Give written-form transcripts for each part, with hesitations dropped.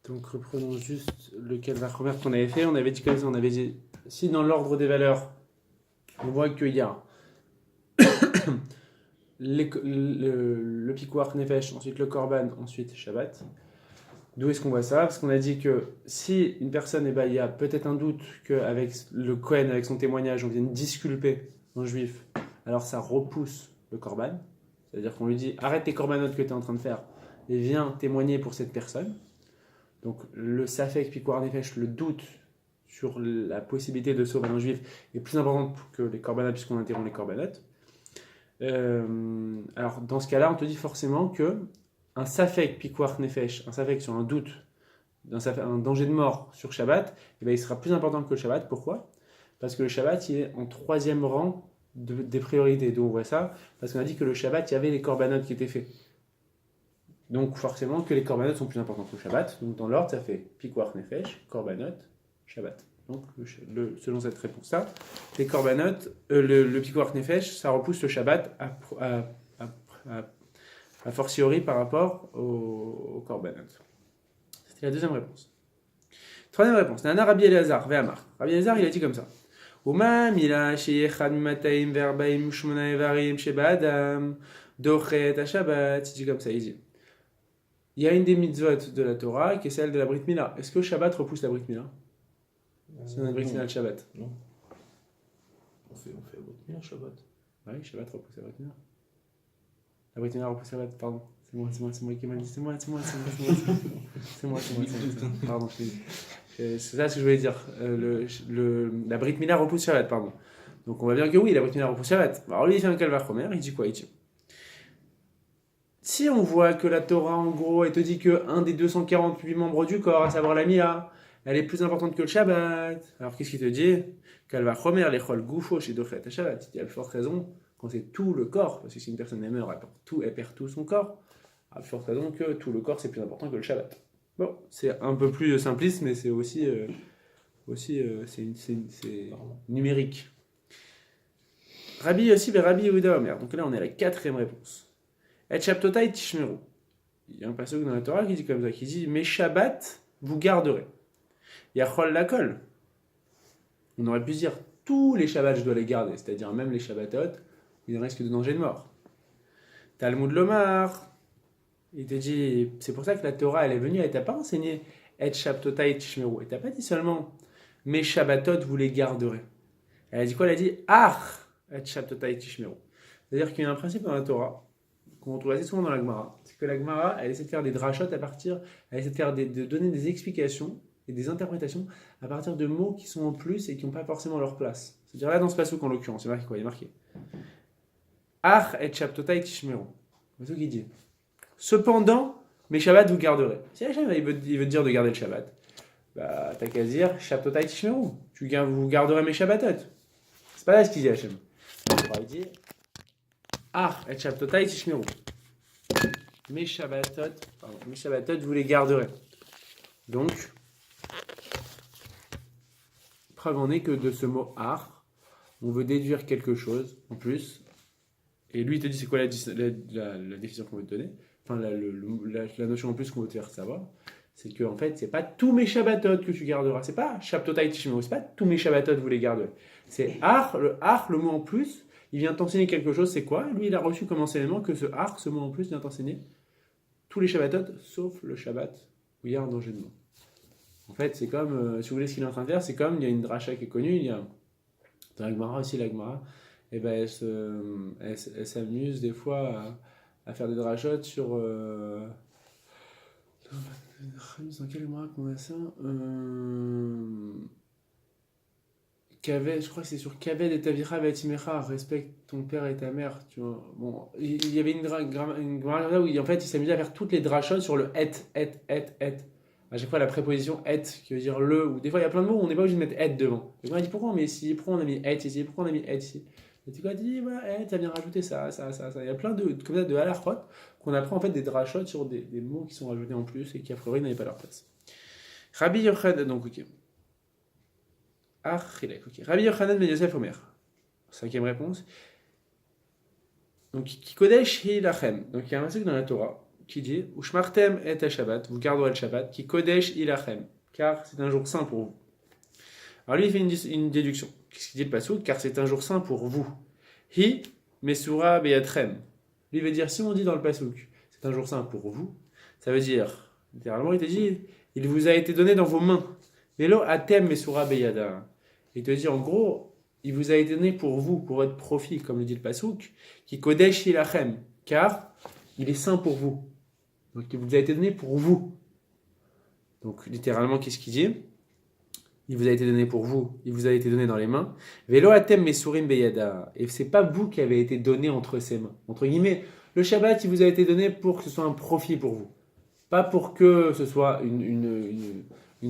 Donc reprenons juste le Kalvachomer qu'on avait fait. On avait dit comme ça, on avait dit, si dans l'ordre des valeurs, on voit qu'il y a le Pikuach Nefesh, ensuite le Korban, ensuite Shabbat. D'où est-ce qu'on voit ça? Parce qu'on a dit que si une personne, il y a peut-être un doute qu'avec le Kohen, avec son témoignage, on vienne disculper un juif, alors ça repousse le Korban. C'est-à-dire qu'on lui dit, arrête tes Korbanotes que tu es en train de faire et viens témoigner pour cette personne. Donc le Safek Pikuach Nefesh, le doute sur la possibilité de sauver un juif est plus important que les Korbanotes puisqu'on interrompt les Korbanotes. Alors dans ce cas-là, on te dit forcément que un Safek Pikuach Nefesh, un Safek sur un doute, un danger de mort sur Shabbat, il sera plus important que le Shabbat. Pourquoi? Parce que le Shabbat, il est en troisième rang des priorités. D'où on voit ça? Parce qu'on a dit que le Shabbat, il y avait les Korbanotes qui étaient faits. Donc forcément que les Korbanotes sont plus importants que le Shabbat. Donc dans l'ordre, ça fait Pikuach Nefesh, Korbanotes, Shabbat. Donc selon cette réponse-là, les Korbanotes, le Pikuach Nefesh, ça repousse le Shabbat a fortiori par rapport au Korbanotes. C'était la deuxième réponse. Troisième réponse. Nana Rabbi Elazar, Ve'amar. Rabbi Elazar, il a dit comme ça. Uma mila sheyechad mataim verbaim shmona evarim sheba adam dochet ha-Shabbat. Il dit comme ça, il dit. Il y a une des mitzvot de la Torah qui est celle de la Brit Mila. Est-ce que Shabbat repousse la Brit Mila? C'est la Brit Mila le Shabbat. Non. On fait la Brit Mila Shabbat. Oui, Shabbat repousse la Brit Mila. La Brit Mila repousse la Shabbat, pardon. C'est moi qui m'a dit. C'est moi. Pardon, c'est ça ce que je voulais dire. La Brit Mila repousse Shabbat, pardon. Donc on va bien que oui, la Brit Mila repousse Shabbat. Alors lui, il fait un Kalvachomer, il dit quoi? Il dit si on voit que la Torah, en gros, elle te dit qu'un des 248 membres du corps, à savoir la Mila, elle est plus importante que le Shabbat, alors qu'est-ce qu'il te dit? Kalvachomer, l'echol goufo chez Dochet ha-Shabbat. Il y a plus forte raison quand c'est tout le corps, parce que si une personne est meurt, elle perd tout son corps. À plus forte raison que tout le corps c'est plus important que le Shabbat. Bon, c'est un peu plus simpliste, mais c'est aussi c'est numérique. Rabbi Yossi et Rabbi Yehuda Omer. Donc là on est à la quatrième réponse. Et Shabtotai Tishmeru. Il y a un passage dans la Torah qui dit comme ça, qui dit mes Shabbat vous garderez. Yachol lakol. On aurait pu dire tous les Shabbats je dois les garder, c'est-à-dire même les Shabbatot, il ne risque de danger de mort. Talmud Lomar. Il te dit, c'est pour ça que la Torah, elle est venue, elle t'a pas enseigné Et Shabtotai Tishmeru. Elle t'a pas dit seulement mes Shabbatot, vous les garderez. Elle a dit quoi? Elle a dit Ach Et Shabtotai Tishmeru. C'est-à-dire qu'il y a un principe dans la Torah, qu'on retrouve assez souvent dans la Gemara, c'est que la Gemara, elle essaie de faire des drashot elle essaie de donner des explications et des interprétations à partir de mots qui sont en plus et qui n'ont pas forcément leur place. C'est-à-dire là, dans ce passage en l'occurrence, c'est marqué quoi? Il est marqué Ach Et Shabtotai Tishmeru. C'est ce qu'il dit. Cependant, mes Shabbats vous garderez. Si Hachem il veut te dire de garder le Shabbat, bah t'as qu'à dire Shabtotai Tishmeru. Vous garderez mes Shabbatot. C'est pas là ce qu'il dit Hachem. Il dit Ah, et Shabtotai Tishmeru. Mes Shabbatot, vous les garderez. Donc, preuve en est que de ce mot Ar, on veut déduire quelque chose en plus. Et lui, il te dit c'est quoi la définition qu'on veut te donner. Enfin, la notion en plus qu'on veut te faire savoir, c'est que en fait, c'est pas tous mes Shabbatot que tu garderas. C'est pas Shabtotai Tishmeru, c'est pas tous mes Shabbatot vous les garderez. C'est Ar, le mot en plus, il vient t'enseigner quelque chose, c'est quoi? Lui, il a reçu comme enseignement que ce mot en plus vient t'enseigner tous les Shabbatot, sauf le Shabbat où il y a un danger de mort. En fait, c'est comme, si vous voulez ce qu'il est en train de faire, c'est comme, il y a une dracha qui est connue, il y a dans la Gemara aussi, la Gemara, et ben elle s'amuse des fois à faire des drachot sur dans quelle Gemara qu'on a ça je crois que c'est sur Kaved et Tavira Vatimecha, respecte ton père et ta mère, tu vois. Bon, il y avait une Gemara où en fait il s'amusait à faire toutes les drachot sur le et. À chaque fois la préposition et qui veut dire le, ou des fois il y a plein de mots où on n'est pas obligé de mettre et devant. Et on a dit pourquoi on met ici, pourquoi on a mis et ici, pourquoi on a mis et ici. Et tu dis ouais, ça vient rajouter ça. Il y a plein comme ça de halachot qu'on apprend en fait des drachot sur des mots qui sont rajoutés en plus et qui a priori n'avaient pas leur place. Rabbi Yochanan, donc ok. Rabbi Yochanan ben Yosef Omer. Cinquième réponse. Donc qui kodesh hi lachem. Donc il y a un truc dans la Torah qui dit Ushmartem et Shabbat, vous garderez le Shabbat, qui Kodesh ilachem, car c'est un jour saint pour vous. Alors lui, il fait une déduction. Qu'est-ce qu'il dit le passouk? Car c'est un jour saint pour vous. Hi mesura beyatrem. Lui veut dire, si on dit dans le passouk, c'est un jour saint pour vous, ça veut dire, littéralement, il te dit, il vous a été donné dans vos mains. Velo atem mesura beyada. Il te dit, en gros, il vous a été donné pour vous, pour votre profit, comme le dit le passouk, qui kodesh ilachem, car il est saint pour vous. Donc il vous a été donné pour vous. Donc littéralement, qu'est-ce qu'il dit? Il vous a été donné pour vous, il vous a été donné dans les mains. Velo atem mesurim beyada. Et c'est pas vous qui avez été donné entre ses mains. Entre guillemets, le Shabbat, il vous a été donné pour que ce soit un profit pour vous. Pas pour que ce soit une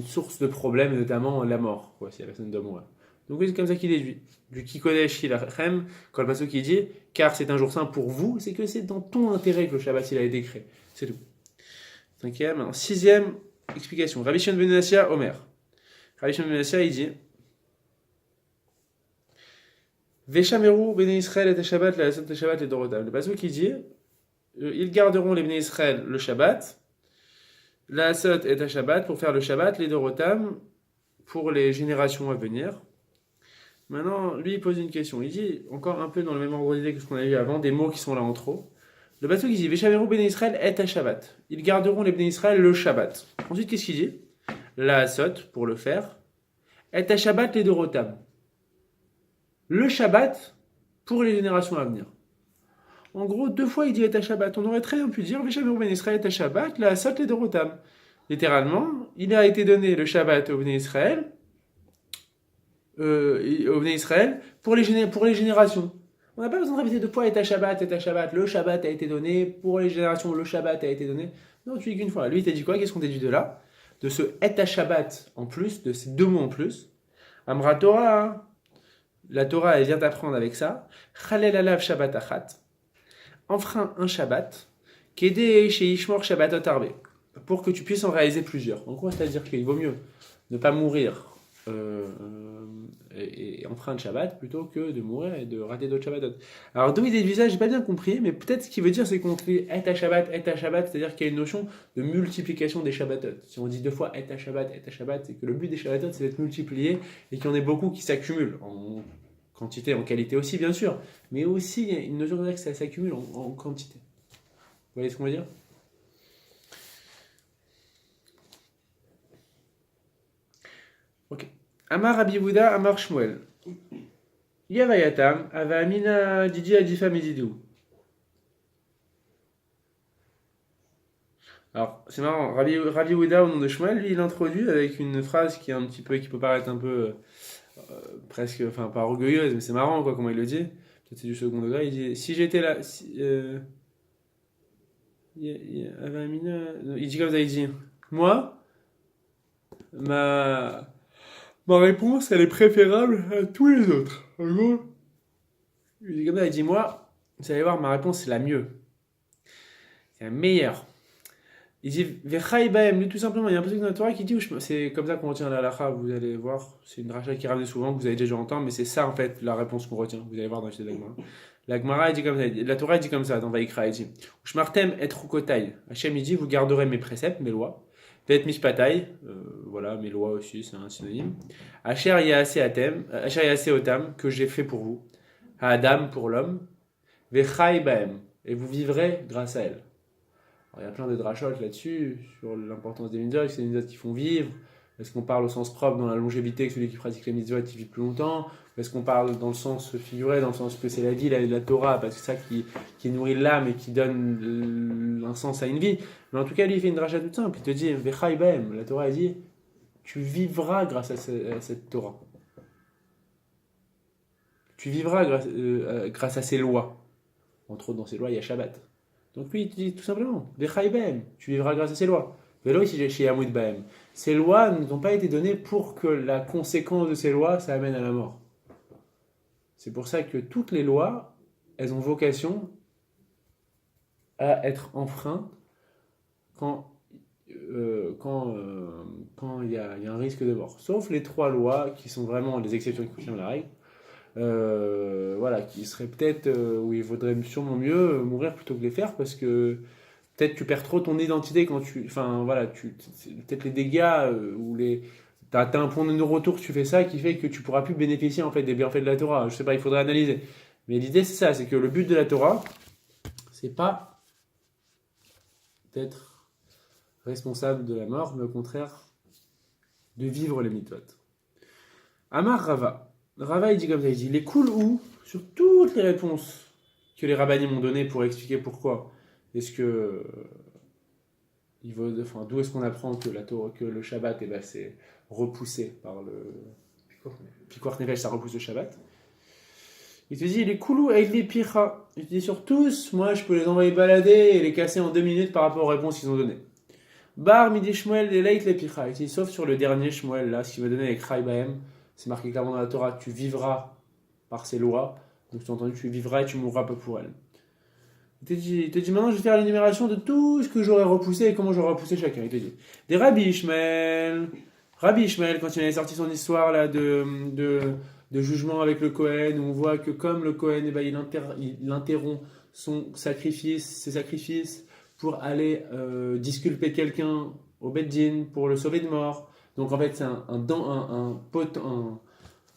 source de problème, notamment la mort, quoi, si la personne doit mourir. Donc c'est comme ça qu'il déduit. Du Kikodesh Ilachem, quand le pasteur qui dit, car c'est un jour saint pour vous, c'est que c'est dans ton intérêt que le Shabbat il a été créé. C'est tout. Cinquième, sixième explication. Rabbi Shimon ben Yossai, Omer. Rabbi Shimon ben Yossai, il dit Veshameru bnei Israël et Shabbat, la Sot Shabbat et Dorotam. Le pasteur qui dit ils garderont les bnei Israël le Shabbat, la Sot et Shabbat pour faire le Shabbat, les Dorotam pour les générations à venir. Maintenant, lui, il pose une question. Il dit, encore un peu dans le même ordre d'idée que ce qu'on a vu avant, des mots qui sont là en trop. Le pasuk il dit Veshameru bnei Israël et à Shabbat. Ils garderont les bnei Israël le Shabbat. Ensuite, qu'est-ce qu'il dit? La Asot, pour le faire, et à Shabbat les Dorotam. Le Shabbat pour les générations à venir. En gros, deux fois il dit et à Shabbat. On aurait très bien pu dire Veshameru bnei Israël et à Shabbat, la Asot les Dorotam. Littéralement, il a été donné le Shabbat au bnei Israël. Au Bnei Israël pour les générations. On n'a pas besoin de répéter deux fois et à Shabbat, le Shabbat a été donné pour les générations, le Shabbat a été donné. Non, tu dis qu'une fois. Lui, il t'a dit quoi? Qu'est-ce qu'on t'a dit de là? De ce et à Shabbat en plus, de ces deux mots en plus. Amra Torah, hein. La Torah, elle vient t'apprendre avec ça. Chalel alav Shabbat achat. Enfreint un Shabbat. Kedei chez Ishmor Shabbatot arbe. Pour que tu puisses en réaliser plusieurs. En gros, c'est-à-dire qu'il vaut mieux ne pas mourir et enfreindre Shabbat plutôt que de mourir et de rater d'autres Shabbatot. Alors d'où il déduit ça, j'ai pas bien compris, mais peut-être ce qu'il veut dire c'est qu'on fait et à Shabbat, c'est-à-dire qu'il y a une notion de multiplication des Shabbatot. Si on dit deux fois et à Shabbat, c'est que le but des Shabbatot c'est d'être multiplié et qu'il y en ait beaucoup qui s'accumulent en quantité, en qualité aussi bien sûr, mais aussi il y a une notion de que ça s'accumule en quantité. Vous voyez ce qu'on veut dire? Ok. Amar Rabbi Yehuda, Amar Shmuel. Yavayatam, Ava Amina Didi Adifa Medidou. Alors, c'est marrant, Rabbi Yehuda au nom de Shmuel, lui, il introduit avec une phrase qui est un petit peu, qui peut paraître un peu presque, enfin pas orgueilleuse, mais c'est marrant quoi, comment il le dit. Peut-être c'est du second degré. Il dit si j'étais là, Ava Amina, il dit comme ça, il dit moi, ma réponse, elle est préférable à tous les autres. En gros, il dit comme ça, il dit moi, vous allez voir, ma réponse c'est la mieux. C'est la meilleure. Il dit Vechai Baem, lui tout simplement, il y a un passage dans la Torah qui dit, c'est comme ça qu'on retient la halakha, vous allez voir, c'est une dracha qui ramène souvent, que vous avez déjà entendu, mais c'est ça en fait la réponse qu'on retient, vous allez voir dans le de la Gemara. La Gemara, il dit comme ça, la Torah, il dit comme ça, dans Vaikra, il dit Ushmartem et rukotai. Hachem, il dit, vous garderez mes préceptes, mes lois. Vet mishpatai, voilà, mes lois aussi, c'est un synonyme. Asher yaseh otam, que j'ai fait pour vous. Adam, pour l'homme. Vechai baem, et vous vivrez grâce à elle. Alors, il y a plein de drachot là-dessus, sur l'importance des mitzvot, que c'est des mitzvot qui font vivre. Est-ce qu'on parle au sens propre dans la longévité, que celui qui pratique les mitzvot il vit plus longtemps? Est-ce qu'on parle dans le sens figuré, dans le sens que c'est la vie, la Torah, parce que c'est ça qui nourrit l'âme et qui donne un sens à une vie? Mais en tout cas, lui, il fait une dracha toute simple. Il te dit, Vechai Baem, la Torah, elle dit, tu vivras grâce à cette Torah. Tu vivras grâce à ces lois. Entre autres, dans ces lois, il y a Shabbat. Donc lui, il te dit tout simplement, Vechai Baem, tu vivras grâce à ces lois. Velo ici chez Yamud Baem. Ces lois n'ont pas été données pour que la conséquence de ces lois, ça amène à la mort. C'est pour ça que toutes les lois, elles ont vocation à être enfreintes quand il y a un risque de mort. Sauf les trois lois qui sont vraiment les exceptions qui confirment la règle. Voilà, qui seraient peut-être où il vaudrait sûrement mieux mourir plutôt que les faire parce que peut-être tu perds trop ton identité quand tu. Enfin, voilà, peut-être les dégâts ou les. T'as un point de non-retour, tu fais ça, qui fait que tu pourras plus bénéficier en fait des bienfaits de la Torah. Je sais pas, il faudrait analyser. Mais l'idée, c'est ça, c'est que le but de la Torah, c'est pas d'être responsable de la mort, mais au contraire, de vivre les mitzvot. Amar Rava. Rava, il dit comme ça, il dit, les cool où, sur toutes les réponses que les rabbinim m'ont données pour expliquer pourquoi est-ce que d'où est-ce qu'on apprend que que le Shabbat, eh ben, c'est repoussé par le Pikuach Nefesh, ça repousse le Shabbat. Il te dit, les koulou avec les picha. Il te dit, sur tous, moi, je peux les envoyer balader et les casser en 2 minutes par rapport aux réponses qu'ils ont données. Bar midi Shmuel, les leit les picha. Il te dit, sauf sur le dernier Shmuel, là, ce qu'il va donner avec Chai Bahem, c'est marqué clairement dans la Torah, tu vivras par ses lois. Donc, tu as entendu, tu vivras et tu mourras pas pour elle. Il te dit maintenant, je vais faire l'énumération de tout ce que j'aurais repoussé et comment j'aurais repoussé chacun. Il te dit, des Rabbi Ishmael. Rabbi Ishmael, quand il avait sorti son histoire là, de jugement avec le Kohen, où on voit que comme le Kohen, eh ben, il interrompt ses sacrifices pour aller disculper quelqu'un au Beddin, pour le sauver de mort. Donc en fait, c'est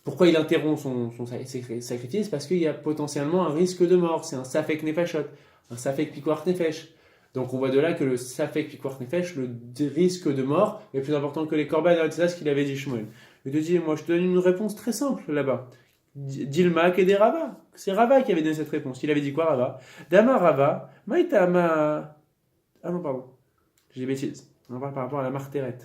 pourquoi il interrompt ses sacrifices? Parce qu'il y a potentiellement un risque de mort. C'est un safek nefashot, un safek pikuach nefesh. Donc on voit de là que le safek pikuach nefesh, le risque de mort, est plus important que les korban. C'est ça ce qu'il avait dit Shmuel. Il te dit, moi je te donne une réponse très simple là-bas. Dilma et des Rava. C'est Rava qui avait donné cette réponse. Il avait dit quoi Rava? Dama Rava, maïtama. Ah non, pardon. J'ai des bêtises. On parle par rapport à la marteret.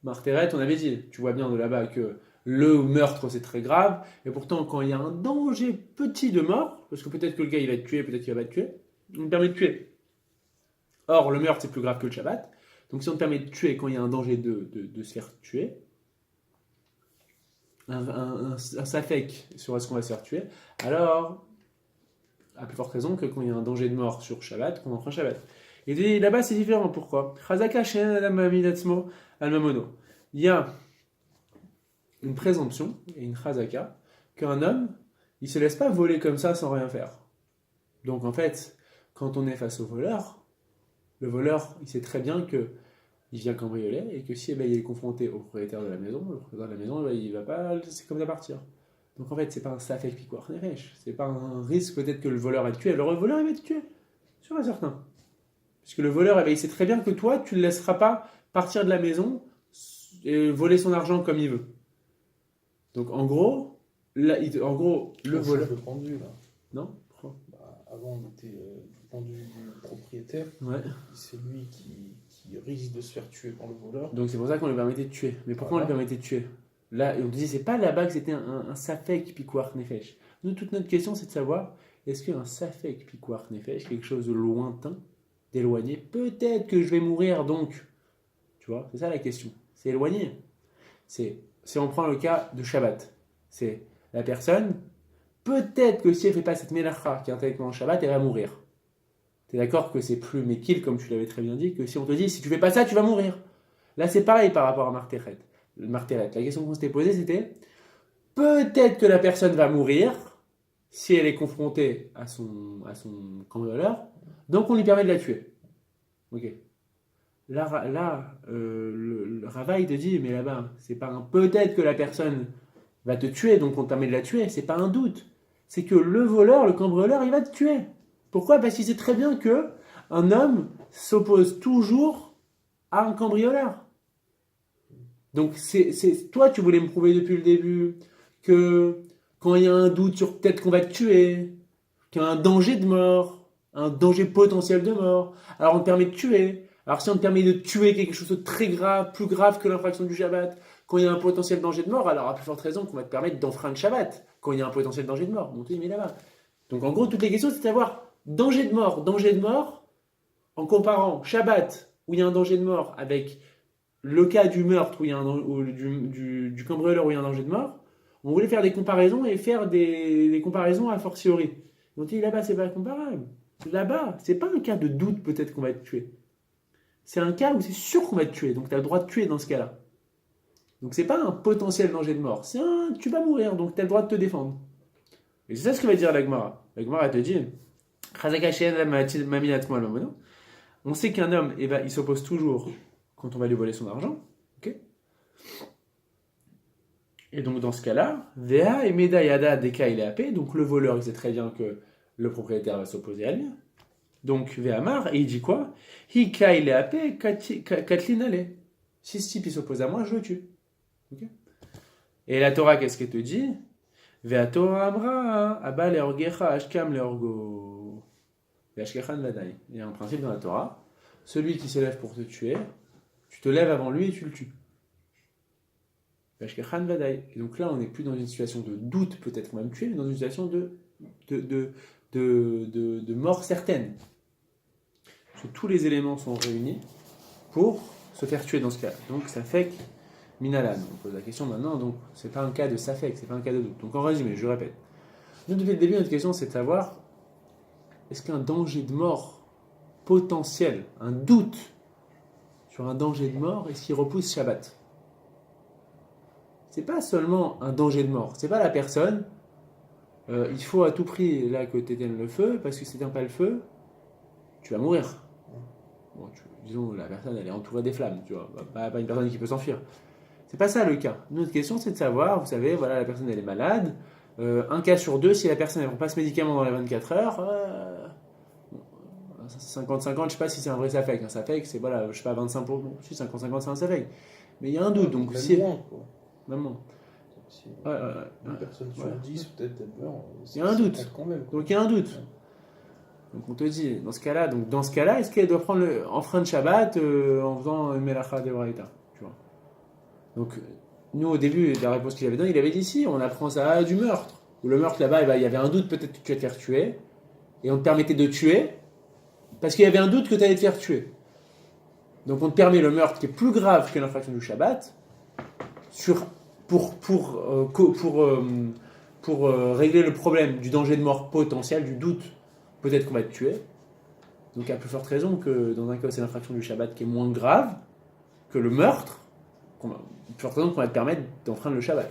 Marteret, on avait dit, tu vois bien de là-bas que le meurtre c'est très grave, et pourtant quand il y a un danger petit de mort, parce que peut-être que le gars il va être tué, peut-être qu'il va pas être tué, on te permet de tuer. Or, le meurtre c'est plus grave que le Shabbat, donc si on te permet de tuer quand il y a un danger de se faire tuer, un safek sur est-ce qu'on va se faire tuer, alors, à plus forte raison que quand il y a un danger de mort sur Shabbat, qu'on entre un Shabbat. Et là-bas c'est différent, pourquoi? Chazaka shen adam amidatzmo al-mamono. Il y a une présomption et une chazaka qu'un homme, il se laisse pas voler comme ça sans rien faire. Donc en fait, quand on est face au voleur, le voleur, il sait très bien que il vient cambrioler et que si il est confronté au propriétaire de la maison, le propriétaire de la maison, il va pas c'est comme ça partir. Donc en fait, c'est pas un safek pikuach nefesh, c'est pas un risque peut-être que le voleur va te tuer. Alors le voleur il va te tuer, sûr et certain. Puisque le voleur, il sait très bien que toi, tu ne le laisseras pas partir de la maison et voler son argent comme il veut. Donc en gros, le voleur. Le pendu là. Non. Avant on était du pendu du propriétaire. Ouais. C'est lui qui risque de se faire tuer par le voleur. Donc c'est pour ça qu'on lui permettait de tuer. Mais pourquoi on lui permettait de tuer? Là, on te dit, c'est pas là-bas que c'était un safek pikuach nefesh. Nous, toute notre question, c'est de savoir, est-ce qu'un safek pikuach nefesh, quelque chose de lointain, d'éloigné, peut-être que je vais mourir donc. Tu vois, c'est ça la question. C'est éloigné. Si on prend le cas de Shabbat, c'est la personne, peut-être que si elle ne fait pas cette mélacha qui est intellectuellement en Shabbat, elle va mourir. Tu es d'accord que c'est plus mékil, comme tu l'avais très bien dit, que si on te dit, si tu fais pas ça, tu vas mourir. Là, c'est pareil par rapport à Marteret. La question qu'on s'était posée, c'était, peut-être que la personne va mourir si elle est confrontée à son cambrioleur, donc on lui permet de la tuer. Ok. Là, le Rava, il te dit, mais là-bas, c'est pas un peut-être que la personne va te tuer, donc on te permet de la tuer, c'est pas un doute. C'est que le voleur, le cambrioleur, il va te tuer. Pourquoi? Parce qu'il sait très bien que un homme s'oppose toujours à un cambrioleur. Donc toi, tu voulais me prouver depuis le début que quand il y a un doute sur peut-être qu'on va te tuer, qu'il y a un danger de mort, un danger potentiel de mort, alors on te permet de tuer. Alors si on te permet de tuer quelque chose de très grave, plus grave que l'infraction du Shabbat, quand il y a un potentiel danger de mort, alors à plus forte raison qu'on va te permettre d'enfreindre Shabbat, quand il y a un potentiel danger de mort. Donc tu dis, mais là-bas. Donc en gros, toutes les questions, c'est de savoir danger de mort, en comparant Shabbat, où il y a un danger de mort, avec le cas du meurtre, où il y a du cambrioleur, où il y a un danger de mort. On voulait faire des comparaisons et faire des comparaisons a fortiori. Donc tu dis, là-bas, c'est pas comparable. Là-bas, c'est pas un cas de doute peut-être qu'on va être tué. C'est un cas où c'est sûr qu'on va te tuer, donc tu as le droit de tuer dans ce cas-là. Donc c'est pas un potentiel danger de mort, c'est tu vas mourir, donc tu as le droit de te défendre. Et c'est ça ce que va dire la Gemara. La Gemara te dit, On sait qu'un homme, eh ben, il s'oppose toujours quand on va lui voler son argent. Ok. Et donc dans ce cas-là, Vea et Meda Yada Deka il est AP, donc le voleur il sait très bien que le propriétaire va s'opposer à lui. Donc Veamar, et il dit quoi? Hika il est AP, Katlin ale. Si ce type il s'oppose à moi, je le tue. Ok. Et la Torah, qu'est-ce qu'elle te dit? Vea Torah Amra, Abba le Orgecha, Ashkam le Orgo. Veashkechan Vadai. Il y a un principe dans la Torah, celui qui s'élève pour te tuer, tu te lèves avant lui et tu le tues. Veashkechan Vadai. Et donc là, on n'est plus dans une situation de doute, peut-être qu'on va me tuer, mais dans une situation de mort certaine. Parce que tous les éléments sont réunis pour se faire tuer dans ce cas. Donc ça fait que Minalan. On pose la question maintenant, donc c'est pas un cas de Safek, c'est pas un cas de doute. Donc en résumé, je répète. Nous, depuis le début, notre question c'est de savoir est-ce qu'un danger de mort potentiel, un doute sur un danger de mort, est-ce qu'il repousse Shabbat? C'est pas seulement un danger de mort, c'est pas la personne, il faut à tout prix là que tu éteignes le feu, parce que si tu n'éteins pas le feu, tu vas mourir. Bon, disons, la personne elle est entourée des flammes, tu vois, pas une personne qui peut s'enfuir. C'est pas ça le cas. Notre question, c'est de savoir, vous savez, voilà, la personne elle est malade. Un cas sur deux, si la personne ne prend pas ce médicament dans les 24 heures, 50-50, je sais pas si c'est un vrai Safek. Un Safek, c'est voilà, je sais pas, 25%. Bon, si 50-50, c'est un Safek. Mais il y a un doute, donc Même si. moins, quoi. Même moins. Si Une personne sur 10, peut-être elle meurt. Il y a un doute. Quand même, donc il y a un doute. Donc on te dit, dans ce cas-là, est-ce qu'elle doit prendre en frein de Shabbat en faisant une Melacha de Braïta? Donc, nous, au début, la réponse qu'il avait donnée, il avait dit si, on apprend ça du meurtre. Ou le meurtre là-bas, il y avait un doute, peut-être que tu allais te faire tuer, et on te permettait de tuer, parce qu'il y avait un doute que tu allais te faire tuer. Donc, on te permet le meurtre qui est plus grave que l'infraction du Shabbat, pour régler le problème du danger de mort potentiel, du doute, peut-être qu'on va te tuer. Donc, à plus forte raison que dans un cas, c'est l'infraction du Shabbat qui est moins grave que le meurtre, plus qu'on va te permettre d'enfreindre le Shabbat.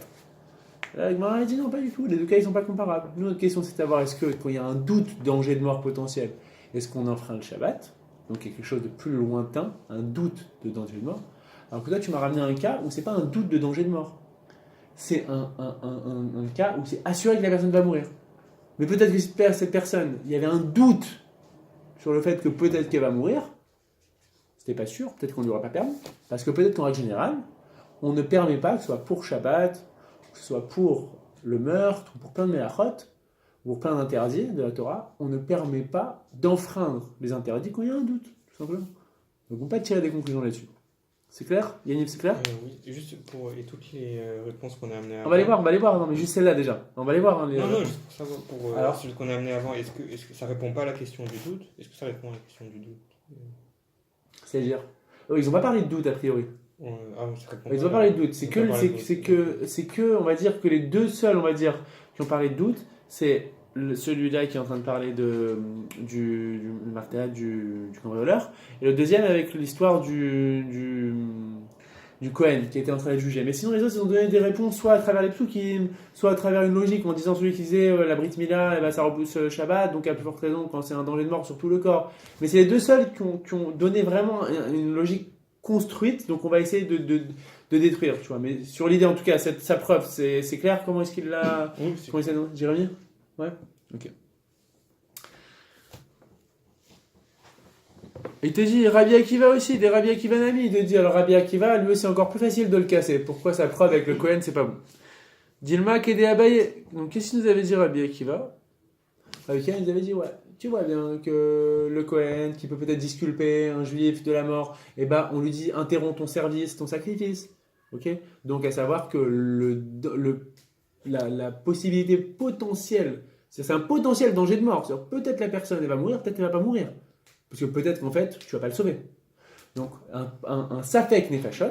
Là, Gemara dit non, pas du tout, les deux cas ils sont pas comparables. Nous, notre question c'est de savoir est-ce que quand il y a un doute, danger de mort potentiel, est-ce qu'on enfreint le Shabbat? Donc quelque chose de plus lointain, un doute de danger de mort. Alors que toi tu m'as ramené un cas où c'est pas un doute de danger de mort. C'est un cas où c'est assuré que la personne va mourir. Mais peut-être que cette personne, il y avait un doute sur le fait que peut-être qu'elle va mourir. C'était pas sûr, peut-être qu'on ne lui aura pas permis. Parce que peut-être qu'en règle générale, on ne permet pas, que ce soit pour Shabbat, que ce soit pour le meurtre, ou pour plein de mélachot, ou pour plein d'interdits de la Torah, on ne permet pas d'enfreindre les interdits quand il y a un doute, tout simplement. Donc on ne peut pas tirer des conclusions là-dessus. C'est clair? Yannick, c'est clair? Oui, juste pour et toutes les réponses qu'on a amenées avant. On va les voir, non mais juste celle-là déjà. On va les voir. Hein, non, juste pour savoir, Alors celui qu'on a amené avant, est-ce que ça répond pas à la question du doute? Est-ce que ça répond à la question du doute? C'est-à-dire ils n'ont pas parlé de doute a priori. Ils ont parlé de doute. C'est que, on va dire que les deux seuls, on va dire, qui ont parlé de doute, c'est celui-là qui est en train de parler du martéat, du cambrioleur, et le deuxième avec l'histoire du Cohen qui était en train de juger. Mais sinon, les autres, ils ont donné des réponses soit à travers les psukim, soit à travers une logique, en disant celui qui disait la Brit Mila, ça repousse Shabbat, donc à plus forte raison quand c'est un danger de mort sur tout le corps. Mais c'est les deux seuls qui ont donné vraiment une logique construite, donc on va essayer de détruire, tu vois. Mais sur l'idée, en tout cas, sa preuve, c'est clair. Comment est-ce qu'il l'a... Oui, comment il s'est nommé? Jérémy? Ouais. Ok. Il te dit Rabbi Akiva aussi, des Rabbi Akiva Nami. Il te dit alors Rabbi Akiva, lui c'est encore plus facile de le casser. Pourquoi sa preuve avec le Kohen, c'est pas bon? Dilma Kede Abaye. Donc qu'est-ce qu'il nous avait dit Rabbi Akiva? Rabbi Akiva nous avait dit ouais, tu vois bien que le Kohen, qui peut peut-être disculper un juif de la mort, eh ben on lui dit interromps ton service, ton sacrifice. Ok? Donc à savoir que la possibilité potentielle, c'est un potentiel danger de mort. C'est-à-dire, peut-être la personne elle va mourir, peut-être elle va pas mourir. Parce que peut-être qu'en fait, tu vas pas le sauver. Donc, un safek nefashot,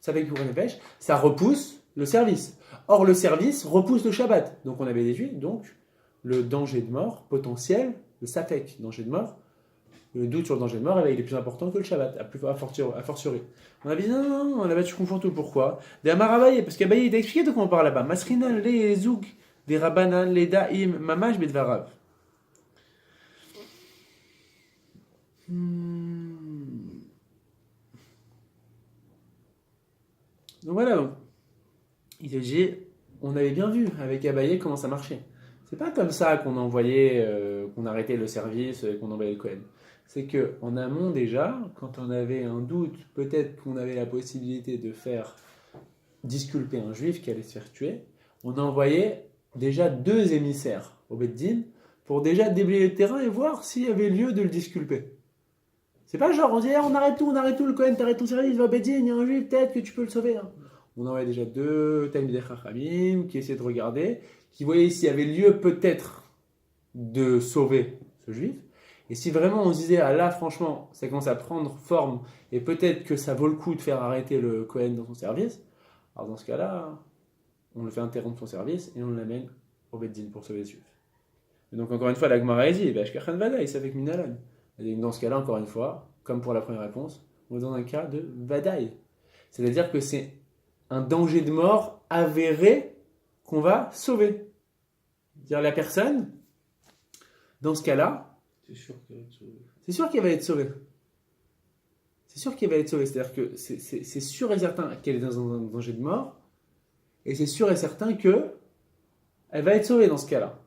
safek pour nefesh, ça repousse le service. Or, le service repousse le Shabbat. Donc, on avait déduit, donc, le danger de mort potentiel, le safek, danger de mort, le doute sur le danger de mort, il est plus important que le Shabbat, a fortiori. On avait dit non, là-bas tu confonds tout. Pourquoi? Des Amarabaye, parce qu'Abaye, il t'a expliqué de quoi on parle là-bas. Masrinan, les zouk, des Rabbanan, les Daim, Mamash, Bedvarav. Donc voilà, donc, il te dit, on avait bien vu avec Abaye comment ça marchait. C'est pas comme ça qu'on envoyait, qu'on arrêtait le service, qu'on envoyait le Cohen. C'est que en amont déjà, quand on avait un doute, peut-être qu'on avait la possibilité de faire disculper un juif qui allait se faire tuer, on envoyait déjà 2 émissaires au Beddin pour déjà déblayer le terrain et voir s'il y avait lieu de le disculper. C'est pas genre on dit on arrête tout, le Cohen t'arrêtes ton service, va au Beddin, il y a un juif, peut-être que tu peux le sauver. Hein. On envoyait déjà 2 Talmidei Chachamim qui essayaient de regarder, qui voyaient s'il y avait lieu peut-être de sauver ce juif. Et si vraiment on se disait, ah là franchement, ça commence à prendre forme et peut-être que ça vaut le coup de faire arrêter le Cohen dans son service, alors dans ce cas-là, on le fait interrompre son service et on l'amène au Beddin pour sauver les juifs. Et donc encore une fois, la Gemara dit, Ashkachan Vadaï, c'est avec Minalan. Et dans ce cas-là, encore une fois, comme pour la première réponse, on est dans un cas de Vadaï. C'est-à-dire que c'est un danger de mort avéré qu'on va sauver. C'est-à-dire la personne, dans ce cas-là, C'est sûr qu'elle va être sauvée. c'est sûr qu'elle va être sauvée. C'est sûr qu'elle va être sauvée. C'est-à-dire que c'est sûr et certain qu'elle est dans un danger de mort. Et c'est sûr et certain que elle va être sauvée dans ce cas-là.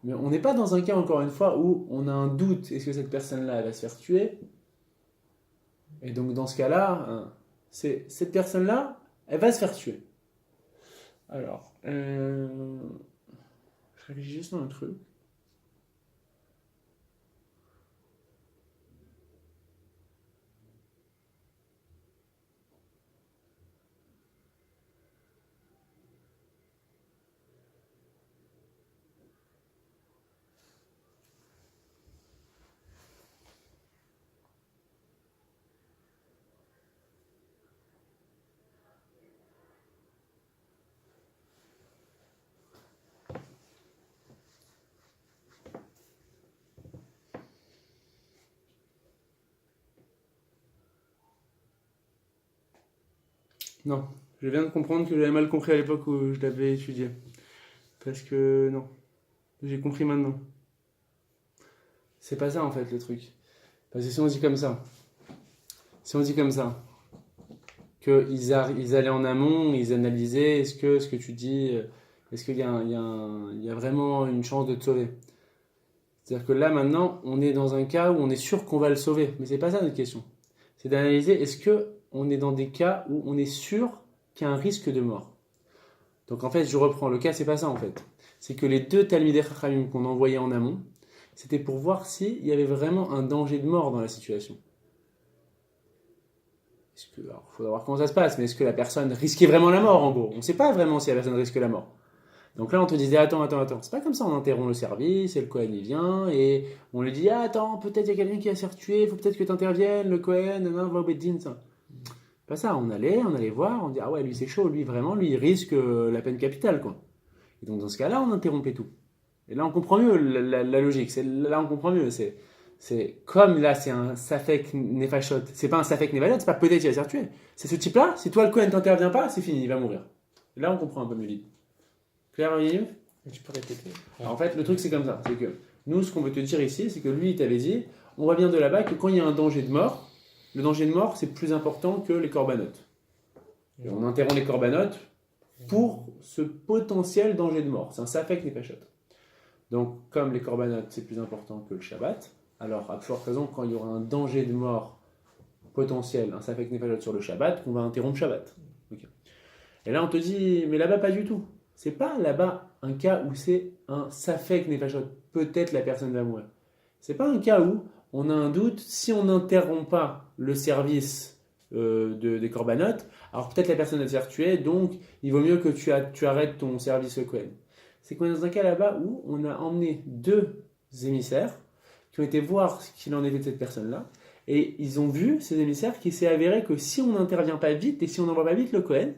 Mais on n'est pas dans un cas, encore une fois, où on a un doute. Est-ce que cette personne-là, elle va se faire tuer? Et donc, dans ce cas-là, hein, cette personne-là, elle va se faire tuer. Alors, je réfléchis juste à un truc. Non, je viens de comprendre que j'avais mal compris à l'époque où je l'avais étudié. Parce que non, j'ai compris maintenant. C'est pas ça en fait le truc. Parce que si on dit comme ça, qu'ils allaient en amont, ils analysaient, est-ce que ce que tu dis, est-ce qu'il y a vraiment une chance de te sauver? C'est-à-dire que là maintenant, on est dans un cas où on est sûr qu'on va le sauver. Mais c'est pas ça notre question. C'est d'analyser, est-ce que on est dans des cas où on est sûr qu'il y a un risque de mort. Donc en fait, je reprends, le cas c'est pas ça en fait. C'est que les 2 Talmidei Chachamim qu'on envoyait en amont, c'était pour voir s'il y avait vraiment un danger de mort dans la situation. Alors, il faut voir comment ça se passe, mais est-ce que la personne risquait vraiment la mort en gros? On ne sait pas vraiment si la personne risque la mort. Donc là, on te disait, attends, c'est pas comme ça, on interrompt le service, et le Cohen il vient, et on lui dit, attends, peut-être il y a quelqu'un qui va se faire tuer, il faut peut-être que tu interviennes, le Cohen, va au Beddin, ça. Pas ça, on allait voir, on dit, ah ouais, lui c'est chaud, lui vraiment, lui il risque la peine capitale, quoi. Et donc dans ce cas-là, on interrompait tout. Et là, on comprend mieux la logique, là on comprend mieux, c'est comme là, c'est un Safek Nefashot, c'est pas un Safek Nevalot, c'est pas peut-être qu'il va se faire tuer. C'est ce type-là, si toi le Cohen t'intervient pas, c'est fini, il va mourir. Et là, on comprend un peu mieux l'idée. Clair, Yves? Tu peux répéter. En fait, le truc c'est comme ça, c'est que nous, ce qu'on veut te dire ici, c'est que lui, il t'avait dit, on revient de là-bas que quand il y a un danger de mort, le danger de mort, c'est plus important que les corbanotes. Et on interrompt les corbanotes pour ce potentiel danger de mort. C'est un safek nefashot. Donc, comme les corbanotes, c'est plus important que le Shabbat, alors à plus forte raison, quand il y aura un danger de mort potentiel, un safek nefashot sur le Shabbat, qu'on va interrompre Shabbat. Okay. Et là, on te dit, mais là-bas, pas du tout. C'est pas là-bas un cas où c'est un safek nefashot. Peut-être la personne va mourir. C'est pas un cas où on a un doute, si on n'interrompt pas le service des corbanotes, alors peut-être la personne va se faire tuer, donc il vaut mieux que tu arrêtes ton service au Cohen. C'est qu'on est dans un cas là-bas où on a emmené 2 émissaires qui ont été voir ce qu'il en était de cette personne-là, et ils ont vu, ces émissaires, qu'il s'est avéré que si on n'intervient pas vite, et si on n'envoie pas vite le Cohen,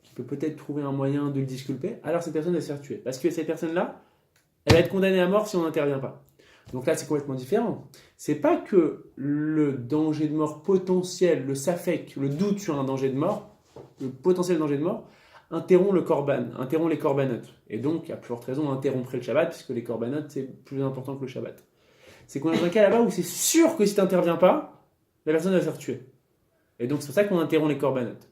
qui peut peut-être trouver un moyen de le disculper, alors cette personne va se faire tuer. Parce que cette personne-là, elle va être condamnée à mort si on n'intervient pas. Donc là, c'est complètement différent. C'est pas que le danger de mort potentiel, le safek, le doute sur un danger de mort, le potentiel danger de mort, interrompt le korban, interrompt les corbanotes. Et donc, à plus forte raison, on interromprait le Shabbat, puisque les corbanotes, c'est plus important que le Shabbat. C'est qu'on est dans un cas là-bas où c'est sûr que si tu n'interviens pas, la personne va se faire tuer. Et donc, c'est pour ça qu'on interrompt les corbanotes.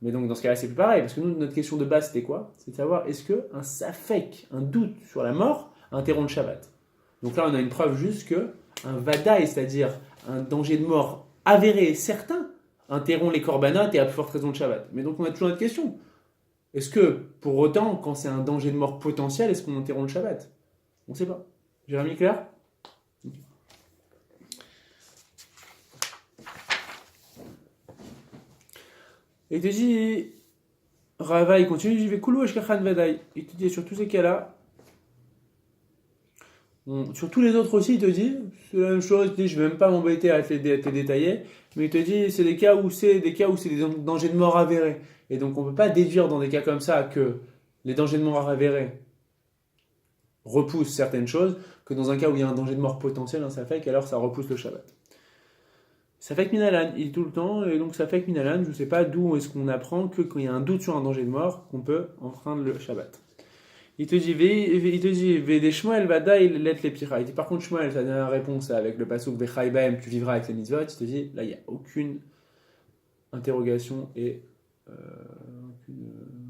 Mais donc dans ce cas-là, c'est plus pareil, parce que nous, notre question de base, c'était quoi? C'est de savoir est-ce qu'un safek, un doute sur la mort, interrompt le Shabbat. Donc là, on a une preuve juste que un vadaï, c'est-à-dire un danger de mort avéré et certain, interrompt les korbanot et à plus forte raison le Shabbat. Mais donc on a toujours notre question. Est-ce que, pour autant, quand c'est un danger de mort potentiel, est-ce qu'on interrompt le Shabbat? On ne sait pas. Jérémy, clair? Et il te dit, Rava, il continue, j'y vais koulou eshkachan vadaï. Il te dit, sur tous ces cas-là, sur tous les autres aussi, il te dit, c'est la même chose, il te dit, je ne vais même pas m'embêter à te détailler, mais il te dit, c'est des cas où c'est des dangers de mort avérés. Et donc, on ne peut pas déduire dans des cas comme ça que les dangers de mort avérés repoussent certaines choses, que dans un cas où il y a un danger de mort potentiel, ça fait qu'alors ça repousse le Shabbat. Ça fait que Minalan, il dit tout le temps, et donc ça fait que Minalan, je ne sais pas d'où est-ce qu'on apprend que quand il y a un doute sur un danger de mort, qu'on peut enfreindre le Shabbat. Il te dit, Vede Shmuel vada il let les pira. Il dit, par contre, Shmuel, sa dernière réponse avec le pasuk Vechai Baem, tu vivras avec les mitzvot, il te dit, là, il n'y a aucune interrogation et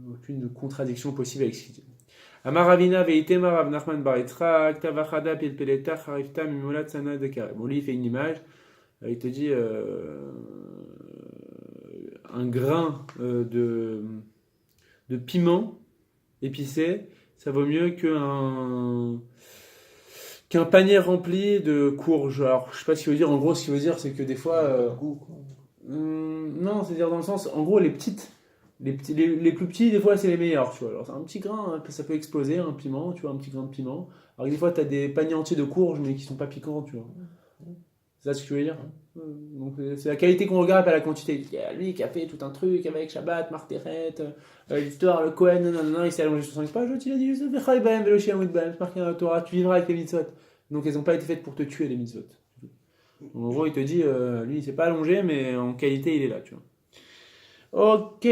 aucune contradiction possible avec ce qu'il dit. Amaravina veitema Rav Nachman bar Yitzchak tavachada pilpeleta charifta mimolat sana de kare. Bon, lui, il fait une image, il te dit un grain de piment épicé, ça vaut mieux qu'un panier rempli de courges. Alors, je sais pas ce qu'il veut dire. En gros, ce qu'il veut dire, c'est que des fois, non, c'est-à-dire dans le sens, en gros, les plus petits, des fois, c'est les meilleurs. Tu vois. Alors, c'est un petit grain, hein, ça peut exploser, un piment, tu vois, un petit grain de piment. Alors que des fois, tu as des paniers entiers de courges, mais qui sont pas piquants, tu vois. C'est ça ce que tu veux dire? Donc, c'est la qualité qu'on regarde, pas la quantité. Il y a lui qui a fait tout un truc avec Shabbat, Marteret, l'histoire, le Kohen, non, il s'est allongé sur 5 pages. Il a dit juste Vechai Baem, Veloshi Amud Baem, c'est marqué dans la Torah, tu vivras avec les mitzvot. Donc, elles n'ont pas été faites pour te tuer, les mitzvot. Donc, en gros, il te dit, lui, il s'est pas allongé, mais en qualité, il est là, tu vois. Ok.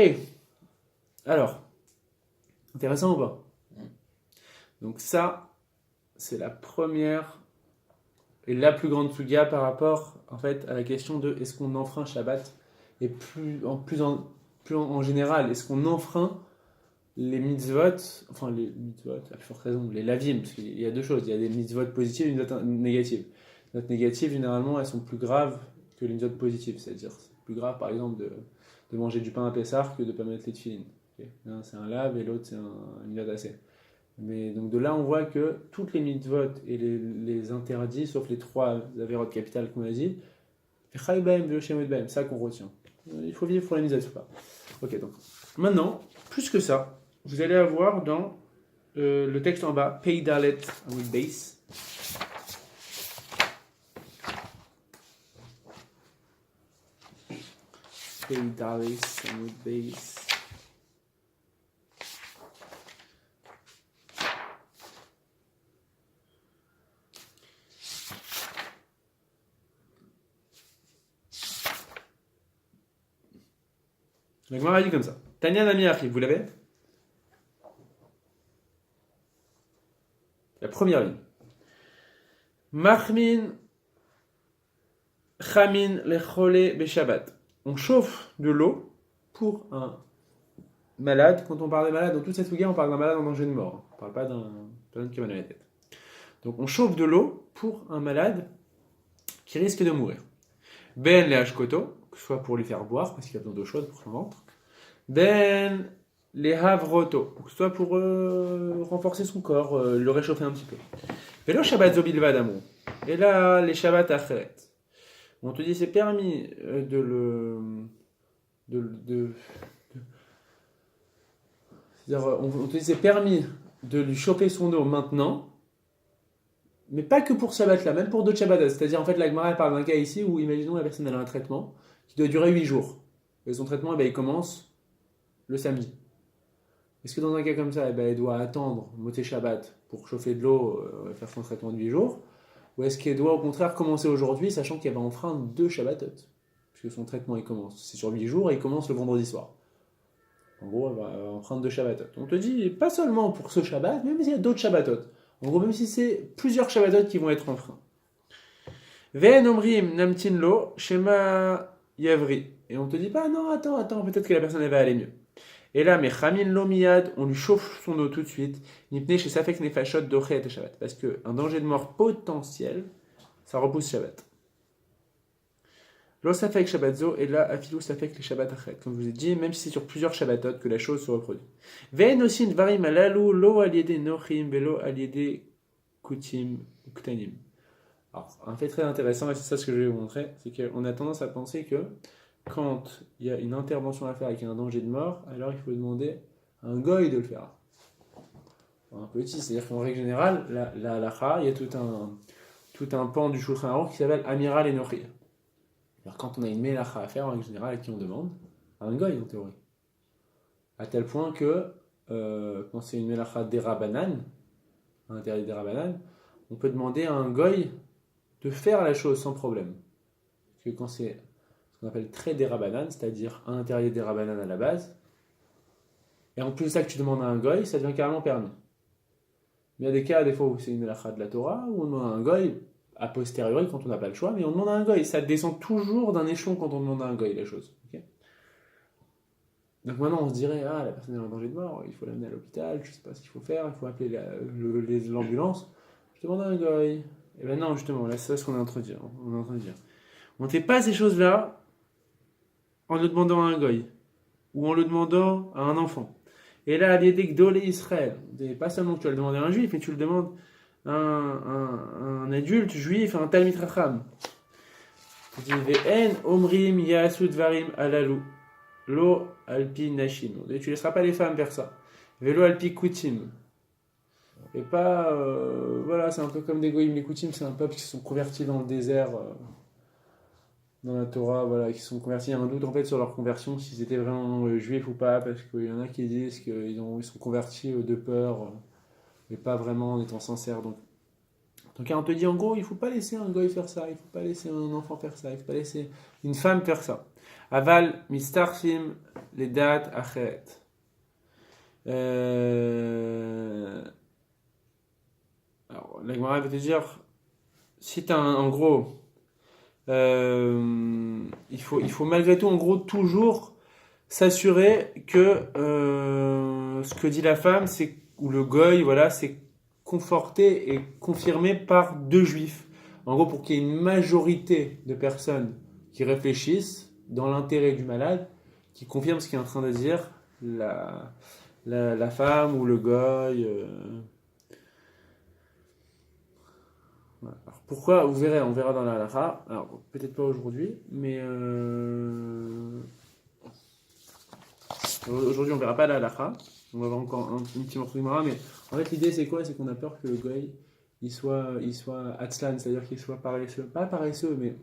Alors, intéressant ou pas? Donc, ça, c'est la première et la plus grande sugia par rapport en fait à la question de est-ce qu'on enfreint Shabbat et plus en général est-ce qu'on enfreint les mitzvot, enfin les mitzvot à plus forte raison les lavim, parce qu'il y a deux choses, il y a des mitzvot positives et des mitzvot négatives. Les mitzvot négatives généralement elles sont plus graves que les mitzvot positives, c'est-à-dire c'est plus grave par exemple de manger du pain à Pessah que de ne pas mettre les tefillin. Okay. L'un c'est un lave et l'autre c'est un mitzvot assez. Mais donc de là, on voit que toutes les mitzvot et les interdits, sauf les 3 avérotes capitales qu'on a dit, ça qu'on retient. Il faut vivre pour les mitzvot ou pas. Ok, donc maintenant, plus que ça, vous allez avoir dans le texte en bas, Pei Dalet Amud Beis. Pei Dalet Amud Beis. La Gemara dit comme ça. Tanya Nami Achi, vous l'avez? La première ligne. Machmin Chamin Lechole Beshabbat. On chauffe de l'eau pour un malade. Quand on parle de malade, dans toute cette suga, on parle d'un malade en danger de mort. On ne parle pas d'un personne qui va dans la tête. Donc on chauffe de l'eau pour un malade qui risque de mourir. Ben le hashkoto, que ce soit pour lui faire boire, parce qu'il a besoin d'eau chaude pour son ventre. Ben les havroto, que ce soit pour renforcer son corps, le réchauffer un petit peu. Velo Shabbat zobilvad amou. Et là, les Shabbat acheret. On te dit c'est permis c'est-à-dire, on te dit c'est permis de lui chauffer son eau maintenant, mais pas que pour Shabbat là, même pour d'autres Shabbatot. C'est-à-dire en fait la Gemara parle d'un cas ici où imaginons la personne elle a un traitement qui doit durer 8 jours. Et son traitement il commence le samedi. Est-ce que dans un cas comme ça, elle doit attendre Moté Shabbat pour chauffer de l'eau, faire son traitement de 8 jours? Ou est-ce qu'elle doit au contraire commencer aujourd'hui, sachant qu'elle va enfreindre 2 Shabbatot? Puisque son traitement il commence, c'est sur 8 jours et il commence le vendredi soir. En gros, elle va enfreindre 2 Shabbatot. On te dit, pas seulement pour ce Shabbat, mais même s'il y a d'autres Shabbatot. En gros, même si c'est plusieurs Shabbatot qui vont être enfreints. Ve'en omrim namtin lo, shema Yavri. Et on te dit pas, non, attends, peut-être que la personne elle va aller mieux. Et là, mais Chamin Lomiyad, on lui chauffe son eau tout de suite. Nipne chez Safek Nefashot Dochet et Shabbat. Parce qu'un danger de mort potentiel, ça repousse Shabbat. Lo Safek Shabbatzo, et là, Afilou Safek les Shabbat Achet. Comme je vous ai dit, même si c'est sur plusieurs Shabbatot que la chose se reproduit. Ve'en osin dvarim alalu, lo aliede nochim, velo aliede kutim, ktanim. Alors, un fait très intéressant, et c'est ça ce que je vais vous montrer, c'est qu'on a tendance à penser que quand il y a une intervention à faire avec un danger de mort, alors il faut demander à un goy de le faire. Un petit, c'est-à-dire qu'en règle générale, la halakha, il y a tout un pan du Shulchan Aruch qui s'appelle Amiral et Nochir. Alors quand on a une melacha à faire, en règle générale, à qui on demande à un goy en théorie. À tel point que quand c'est une melacha d'Erabanan, à l'intérieur d'Erabanan, on peut demander à un goy de faire la chose sans problème. Parce que quand c'est ce qu'on appelle très d'Erabanan, c'est-à-dire un intérieur d'Erabanan à la base, et en plus de ça que tu demandes à un goy, ça devient carrément permis. Mais il y a des cas, des fois où c'est une melacha de la Torah, où on demande à un goy, a posteriori quand on n'a pas le choix, mais on demande à un goy. Ça descend toujours d'un échelon quand on demande à un goy la chose. Okay, donc maintenant on se dirait, ah la personne est en danger de mort, il faut l'amener à l'hôpital, je ne sais pas ce qu'il faut faire, il faut appeler l'ambulance. Je demande à un goy. Et ben non, justement, là c'est ce qu'on est en train de dire. On ne fait pas ces choses-là en le demandant à un goy, ou en le demandant à un enfant. Et là, l'idée que Israël, pas seulement que tu vas le demander à un juif, mais tu le demandes à un adulte juif, à un Talmid Chacham. Tu dis, Ve'en omrim yasu dvarim alalu, lo alpi nashim. Et tu ne laisseras pas les femmes faire ça. Velo alpi kutim. Et pas, voilà, c'est un peu comme des goyim. Les kutim, c'est un peuple qui se sont convertis dans le désert, dans la Torah, voilà, qui se sont convertis. Il y a un doute en fait sur leur conversion, s'ils étaient vraiment juifs ou pas, parce qu'il y en a qui disent qu'ils sont convertis de peur, mais pas vraiment en étant sincères. Donc on te dit en gros, il ne faut pas laisser un goy faire ça, il ne faut pas laisser un enfant faire ça, il ne faut pas laisser une femme faire ça. Aval mistarfim les dates achet. Alors la Gemara va te dire, si tu as en gros, il faut malgré tout en gros toujours s'assurer que ce que dit la femme, c'est ou le goy, voilà, c'est conforté et confirmé par deux juifs. En gros, pour qu'il y ait une majorité de personnes qui réfléchissent dans l'intérêt du malade, qui confirment ce qu'est en train de dire la femme ou le goy. Voilà. Alors pourquoi, vous verrez, on verra dans la halakha. Alors peut-être pas aujourd'hui, mais aujourd'hui on verra pas la halakha. On va voir encore un petit morceau de Gemara, mais en fait l'idée c'est quoi? C'est qu'on a peur que le goy il soit atzlan, c'est-à-dire qu'il soit paresseux. Pas paresseux, mais